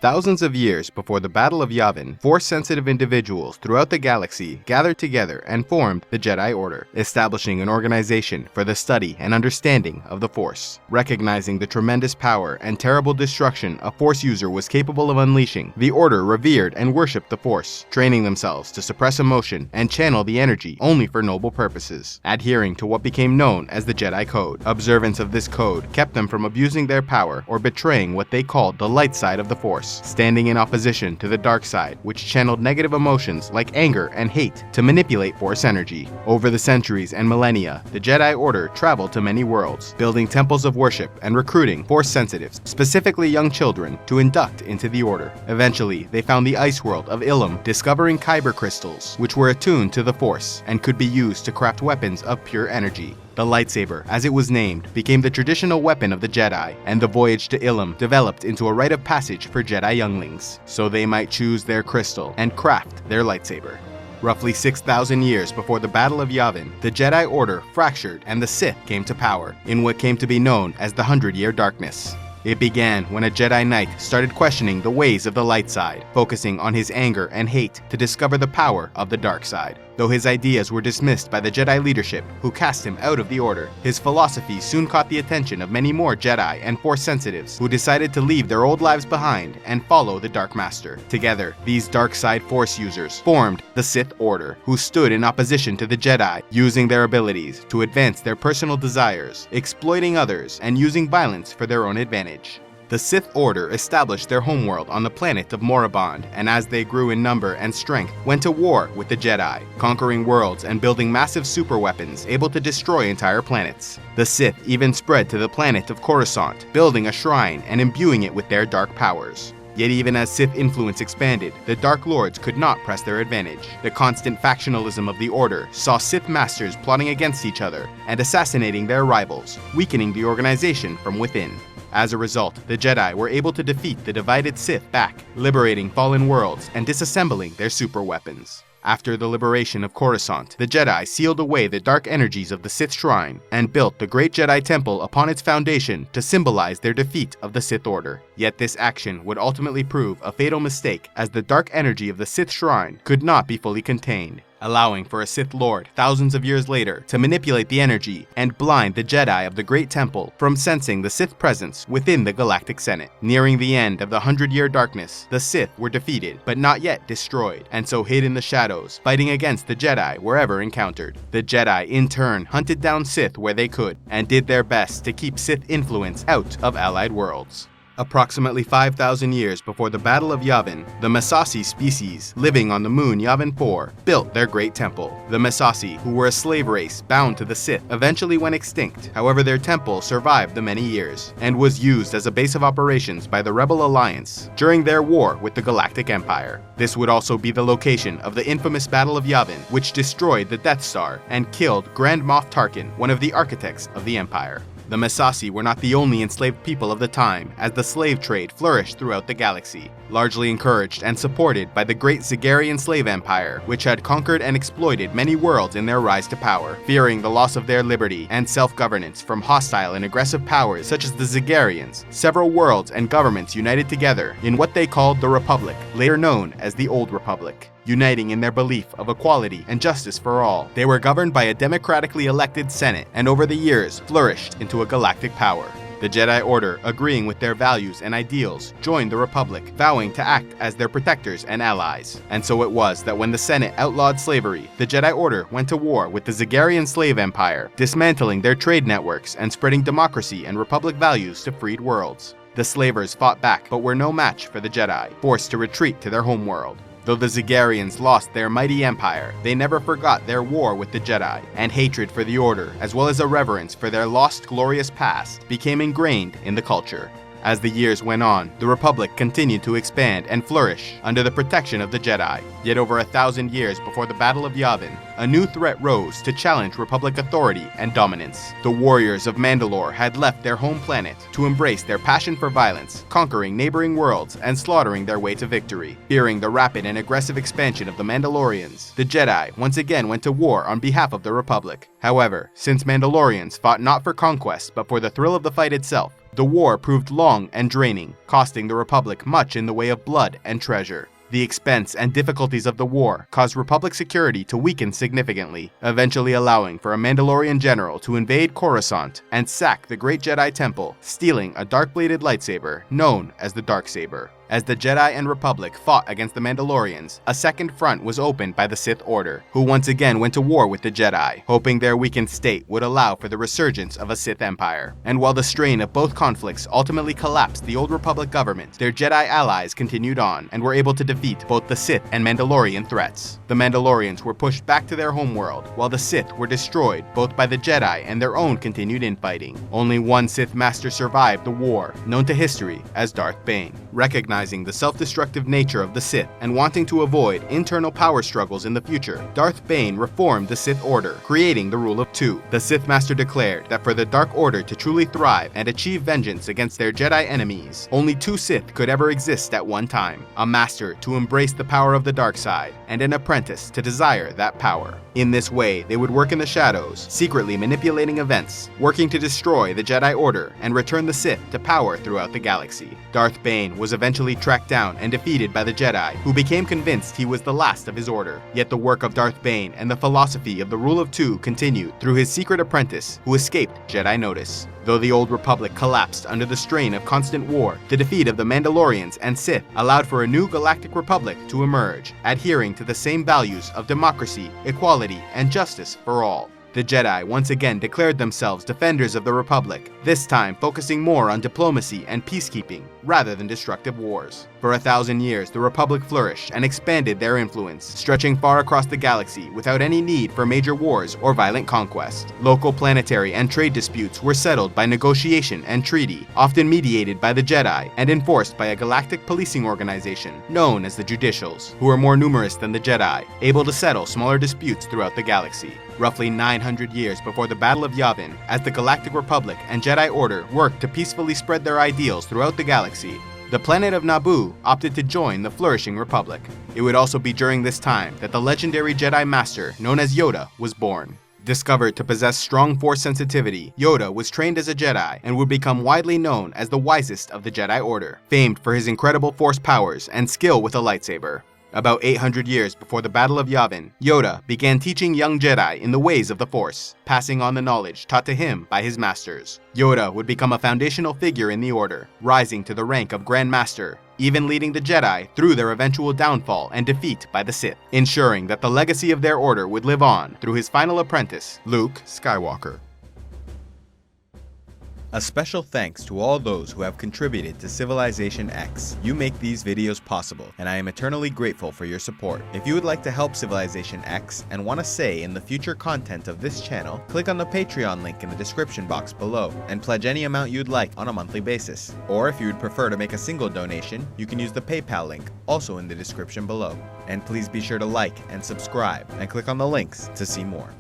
Thousands of years before the Battle of Yavin, Force-sensitive individuals throughout the galaxy gathered together and formed the Jedi Order, establishing an organization for the study and understanding of the Force. Recognizing the tremendous power and terrible destruction a Force user was capable of unleashing, the Order revered and worshipped the Force, training themselves to suppress emotion and channel the energy only for noble purposes, adhering to what became known as the Jedi Code. Observance of this code kept them from abusing their power or betraying what they called the light side of the Force, standing in opposition to the dark side, which channeled negative emotions like anger and hate to manipulate Force energy. Over the centuries and millennia, the Jedi Order traveled to many worlds, building temples of worship and recruiting Force sensitives, specifically young children, to induct into the Order. Eventually, they found the ice world of Ilum, discovering kyber crystals, which were attuned to the Force and could be used to craft weapons of pure energy. The lightsaber, as it was named, became the traditional weapon of the Jedi, and the voyage to Ilum developed into a rite of passage for Jedi younglings, so they might choose their crystal and craft their lightsaber. Roughly 6,000 years before the Battle of Yavin, the Jedi Order fractured and the Sith came to power, in what came to be known as the 100-Year Darkness. It began when a Jedi Knight started questioning the ways of the light side, focusing on his anger and hate to discover the power of the dark side. Though his ideas were dismissed by the Jedi leadership, who cast him out of the Order, his philosophy soon caught the attention of many more Jedi and Force sensitives who decided to leave their old lives behind and follow the Dark Master. Together, these dark side Force users formed the Sith Order, who stood in opposition to the Jedi, using their abilities to advance their personal desires, exploiting others, and using violence for their own advantage. The Sith Order established their homeworld on the planet of Moraband, and as they grew in number and strength, went to war with the Jedi, conquering worlds and building massive superweapons able to destroy entire planets. The Sith even spread to the planet of Coruscant, building a shrine and imbuing it with their dark powers. Yet even as Sith influence expanded, the Dark Lords could not press their advantage. The constant factionalism of the Order saw Sith Masters plotting against each other and assassinating their rivals, weakening the organization from within. As a result, the Jedi were able to defeat the divided Sith back, liberating fallen worlds and disassembling their superweapons. After the liberation of Coruscant, the Jedi sealed away the dark energies of the Sith Shrine and built the Great Jedi Temple upon its foundation to symbolize their defeat of the Sith Order. Yet this action would ultimately prove a fatal mistake, as the dark energy of the Sith Shrine could not be fully contained, allowing for a Sith Lord thousands of years later to manipulate the energy and blind the Jedi of the Great Temple from sensing the Sith presence within the Galactic Senate. Nearing the end of the 100-Year Darkness, the Sith were defeated, but not yet destroyed, and so hid in the shadows, fighting against the Jedi wherever encountered. The Jedi, in turn, hunted down Sith where they could, and did their best to keep Sith influence out of allied worlds. Approximately 5,000 years before the Battle of Yavin, the Massassi species, living on the moon Yavin 4, built their great temple. The Massassi, who were a slave race bound to the Sith, eventually went extinct. However, their temple survived the many years, and was used as a base of operations by the Rebel Alliance during their war with the Galactic Empire. This would also be the location of the infamous Battle of Yavin, which destroyed the Death Star and killed Grand Moff Tarkin, one of the architects of the Empire. The Massassi were not the only enslaved people of the time, as the slave trade flourished throughout the galaxy, largely encouraged and supported by the Great Zagarian Slave Empire, which had conquered and exploited many worlds in their rise to power. Fearing the loss of their liberty and self-governance from hostile and aggressive powers such as the Zagarians, several worlds and governments united together in what they called the Republic, later known as the Old Republic. Uniting in their belief of equality and justice for all, they were governed by a democratically elected Senate, and over the years flourished into a galactic power. The Jedi Order, agreeing with their values and ideals, joined the Republic, vowing to act as their protectors and allies. And so it was that when the Senate outlawed slavery, the Jedi Order went to war with the Zagarian Slave Empire, dismantling their trade networks and spreading democracy and Republic values to freed worlds. The slavers fought back, but were no match for the Jedi, forced to retreat to their homeworld. Though the Zagarians lost their mighty empire, they never forgot their war with the Jedi, and hatred for the Order, as well as a reverence for their lost glorious past, became ingrained in the culture. As the years went on, the Republic continued to expand and flourish under the protection of the Jedi. Yet over 1,000 years before the Battle of Yavin, a new threat rose to challenge Republic authority and dominance. The warriors of Mandalore had left their home planet to embrace their passion for violence, conquering neighboring worlds and slaughtering their way to victory. Fearing the rapid and aggressive expansion of the Mandalorians, the Jedi once again went to war on behalf of the Republic. However, since Mandalorians fought not for conquest but for the thrill of the fight itself, the war proved long and draining, costing the Republic much in the way of blood and treasure. The expense and difficulties of the war caused Republic security to weaken significantly, eventually allowing for a Mandalorian general to invade Coruscant and sack the Great Jedi Temple, stealing a dark-bladed lightsaber known as the Darksaber. As the Jedi and Republic fought against the Mandalorians, a second front was opened by the Sith Order, who once again went to war with the Jedi, hoping their weakened state would allow for the resurgence of a Sith Empire. And while the strain of both conflicts ultimately collapsed the Old Republic government, their Jedi allies continued on and were able to defeat both the Sith and Mandalorian threats. The Mandalorians were pushed back to their homeworld, while the Sith were destroyed both by the Jedi and their own continued infighting. Only one Sith Master survived the war, known to history as Darth Bane. Recognizing the self-destructive nature of the Sith and wanting to avoid internal power struggles in the future, Darth Bane reformed the Sith Order, creating the Rule of Two. The Sith Master declared that for the Dark Order to truly thrive and achieve vengeance against their Jedi enemies, only two Sith could ever exist at one time: a Master to embrace the power of the dark side, and an apprentice to desire that power. In this way, they would work in the shadows, secretly manipulating events, working to destroy the Jedi Order and return the Sith to power throughout the galaxy. Darth Bane was eventually tracked down and defeated by the Jedi, who became convinced he was the last of his order. Yet the work of Darth Bane and the philosophy of the Rule of Two continued through his secret apprentice, who escaped Jedi notice. Though the Old Republic collapsed under the strain of constant war, the defeat of the Mandalorians and Sith allowed for a new Galactic Republic to emerge, adhering to the same values of democracy, equality, and justice for all. The Jedi once again declared themselves defenders of the Republic, this time focusing more on diplomacy and peacekeeping rather than destructive wars. For 1,000 years, the Republic flourished and expanded their influence, stretching far across the galaxy without any need for major wars or violent conquest. Local planetary and trade disputes were settled by negotiation and treaty, often mediated by the Jedi and enforced by a galactic policing organization known as the Judicials, who were more numerous than the Jedi, able to settle smaller disputes throughout the galaxy. Roughly 900 years before the Battle of Yavin, as the Galactic Republic and Jedi Order worked to peacefully spread their ideals throughout the galaxy, the planet of Naboo opted to join the flourishing Republic. It would also be during this time that the legendary Jedi Master known as Yoda was born. Discovered to possess strong Force sensitivity, Yoda was trained as a Jedi and would become widely known as the wisest of the Jedi Order, famed for his incredible Force powers and skill with a lightsaber. About 800 years before the Battle of Yavin, Yoda began teaching young Jedi in the ways of the Force, passing on the knowledge taught to him by his masters. Yoda would become a foundational figure in the Order, rising to the rank of Grand Master, even leading the Jedi through their eventual downfall and defeat by the Sith, ensuring that the legacy of their order would live on through his final apprentice, Luke Skywalker. A special thanks to all those who have contributed to CivilizationEx. You make these videos possible, and I am eternally grateful for your support. If you would like to help CivilizationEx and want a say in the future content of this channel, click on the Patreon link in the description box below, and pledge any amount you'd like on a monthly basis. Or if you would prefer to make a single donation, you can use the PayPal link, also in the description below. And please be sure to like and subscribe, and click on the links to see more.